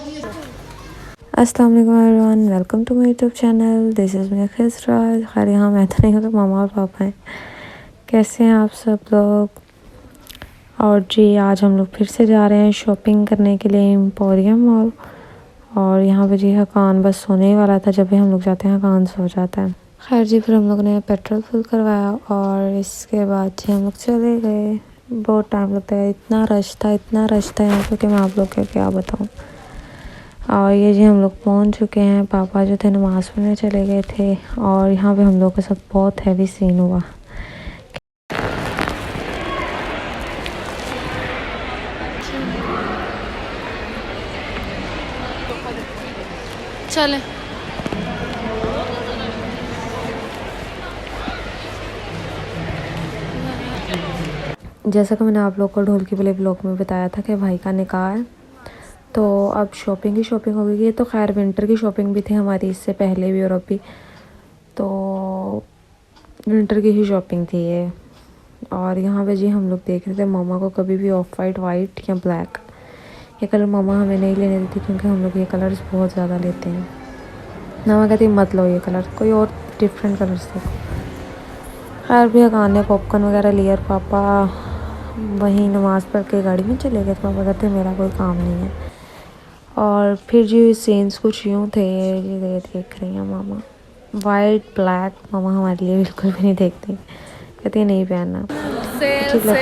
अस्सलाम वालेकुम everyone, welcome to my YouTube channel. This is me Khisra. खैर यहाँ मैं तो नहीं हूँ, मामा और पापा हैं। कैसे हैं आप सब लोग? और जी आज हम लोग फिर से जा रहे हैं शॉपिंग करने के लिए एम्पोरियम मॉल। और यहाँ पे जी हकान बस सोने ही वाला था। जब भी हम लोग जाते हैं हकान सो जाता है। खैर जी फिर हम लोग ने पेट्रोल फुल करवाया और इसके बाद जी हम लोग चले गए। बहुत टाइम लगता है, इतना रश था यहाँ पे कि मैं आप लोग को क्या बताऊँ। और ये जी हम लोग पहुंच चुके हैं। पापा जो थे नमाज़ पढ़ने चले गए थे और यहाँ पे हम लोग के साथ बहुत हैवी सीन हुआ। चले जैसा कि मैंने आप लोग को ढोल की प्ले ब्लॉग में बताया था कि भाई का निकाह है, तो अब शॉपिंग ही शॉपिंग हो गई है। तो खैर विंटर की शॉपिंग भी थी हमारी, इससे पहले भी और अब भी। तो विंटर की ही शॉपिंग थी ये। और यहाँ पे जी हम लोग देख रहे थे मामा को कभी भी ऑफ वाइट या ब्लैक, ये कलर मामा हमें नहीं लेने देती क्योंकि हम लोग ये कलर्स बहुत ज़्यादा लेते हैं। मामा कहती मत लो ये कलर, कोई और डिफरेंट कलर्स देखो। खैर भी हकान ने पॉपकॉर्न वगैरह लिया और पापा वहीं नमाज़ पढ़ के गाड़ी में चले गए। तो पापा कहते मेरा कोई काम नहीं है। और फिर जी सीन्स कुछ यूँ थे, ये देख रही हैं मामा वाइट ब्लैक। मामा हमारे लिए बिल्कुल भी नहीं देखती, कहती नहीं पहनना। ठीक लग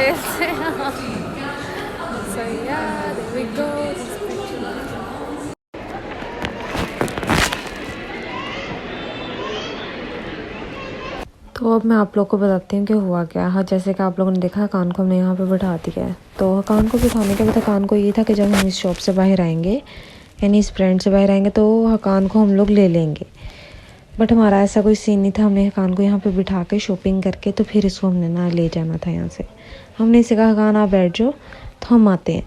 तो अब मैं आप लोग को बताती हूँ कि हुआ क्या। हाँ जैसे कि आप लोगों ने देखा हकान को हमने यहाँ पे बैठा दिया है। तो हकान को बिठाने के बाद हकान को ये था कि जब हम इस शॉप से बाहर आएंगे, यानी इस ब्रांड से बाहर आएंगे, तो हकान को हम लोग ले लेंगे। बट हमारा ऐसा कोई सीन नहीं था। हमने हकान को यहाँ पे बिठा के शॉपिंग करके तो फिर इसको हमने ना ले जाना था यहाँ से। हमने इसे कहा हकान आप बैठ जाओ तो हम आते हैं।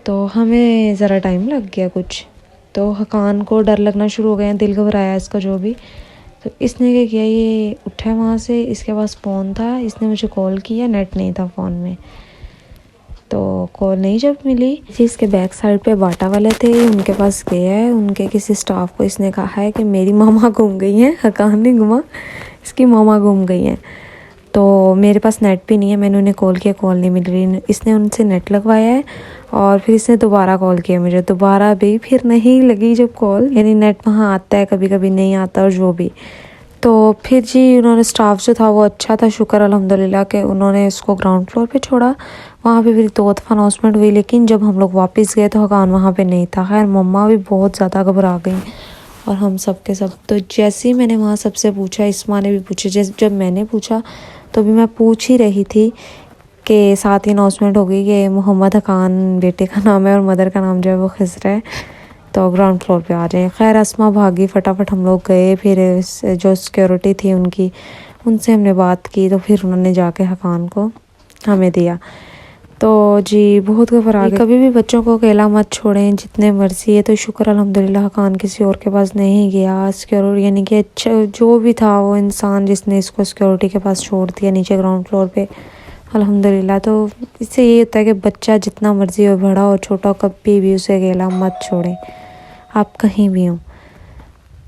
तो हमें ज़रा टाइम लग गया कुछ, तो हकान को डर लगना शुरू हो गया, दिल घबराया इसका जो भी। तो इसने क्या किया, ये उठा वहाँ से, इसके पास फ़ोन था, इसने मुझे कॉल किया, नेट नहीं था फ़ोन में। तो कॉल नहीं जब मिली, इसके बैक साइड पे बाटा वाले थे, उनके पास गया है। उनके किसी स्टाफ को इसने कहा है कि मेरी मामा घूम गई हैं। हकान नहीं घुमा, इसकी मामा घूम गई हैं। तो मेरे पास नेट भी नहीं है, मैंने उन्हें कॉल किया, कॉल नहीं मिल रही। इसने उनसे नेट लगवाया है और फिर इसने दोबारा कॉल किया मुझे, दोबारा भी फिर नहीं लगी जब कॉल। यानी नेट वहाँ आता है, कभी कभी नहीं आता और जो भी। तो फिर जी उन्होंने स्टाफ जो था वो अच्छा था, शुक्र अल्हम्दुलिल्लाह के उन्होंने इसको ग्राउंड फ्लोर पे छोड़ा। वहाँ पे फिर 2 दफ़ा अनाउंसमेंट हुई, लेकिन जब हम लोग वापस गए तो हकान वहाँ पे नहीं था। खैर मम्मा भी बहुत ज़्यादा घबरा गई और हम सब के सब। तो जैसे ही मैंने वहाँ सबसे पूछा, इस्मा ने भी पूछा, जैसे जब मैंने पूछा तो भी मैं पूछ ही रही थी कि साथ ही अनाउंसमेंट हो गई कि मोहम्मद हकान बेटे का नाम है और मदर का नाम जो है वो खिसरा है, तो ग्राउंड फ्लोर पे आ जाए। खैर अस्मा भागी, फटाफट हम लोग गए। फिर जो सिक्योरिटी थी उनसे हमने बात की, तो फिर उन्होंने जाके हकान को हमें दिया। तो जी बहुत घबरा गए। कभी भी बच्चों को अकेला मत छोड़ें, जितने मर्जी है। तो शुक्र अल्हम्दुलिल्लाह हकान किसी और के पास नहीं गया। सिक्योरिटी यानी कि अच्छा जो भी था वो इंसान जिसने इसको सिक्योरिटी के पास छोड़ दिया नीचे ग्राउंड फ्लोर पे, अल्हम्दुलिल्लाह। तो इससे ये होता है कि बच्चा जितना मर्जी हो, बड़ा हो छोटा हो, कभी भी उसे अकेला मत छोड़ें, आप कहीं भी हों।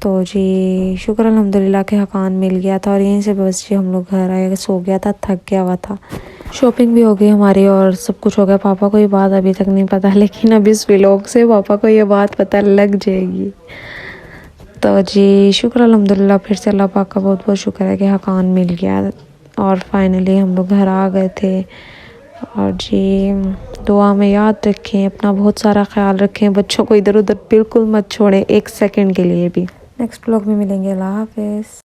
तो जी शुक्र अल्हम्दुलिल्लाह के हकान मिल गया था और यहीं से बस जी हम लोग घर आए। सो गया था, थक गया हुआ था। शॉपिंग भी हो गई हमारी और सब कुछ हो गया। पापा को ये बात अभी तक नहीं पता, लेकिन अब इस व्लॉग से पापा को ये बात पता लग जाएगी। तो जी शुक्र अल्हम्दुलिल्लाह, फिर से अल्लाह पाक का बहुत बहुत शुक्र है कि हकान मिल गया और फाइनली हम लोग घर आ गए थे। और जी दुआ में याद रखें, अपना बहुत सारा ख्याल रखें, बच्चों को इधर उधर बिल्कुल मत छोड़ें एक सेकंड के लिए भी। नेक्स्ट ब्लॉग में मिलेंगे। अल्लाह हाफिज़।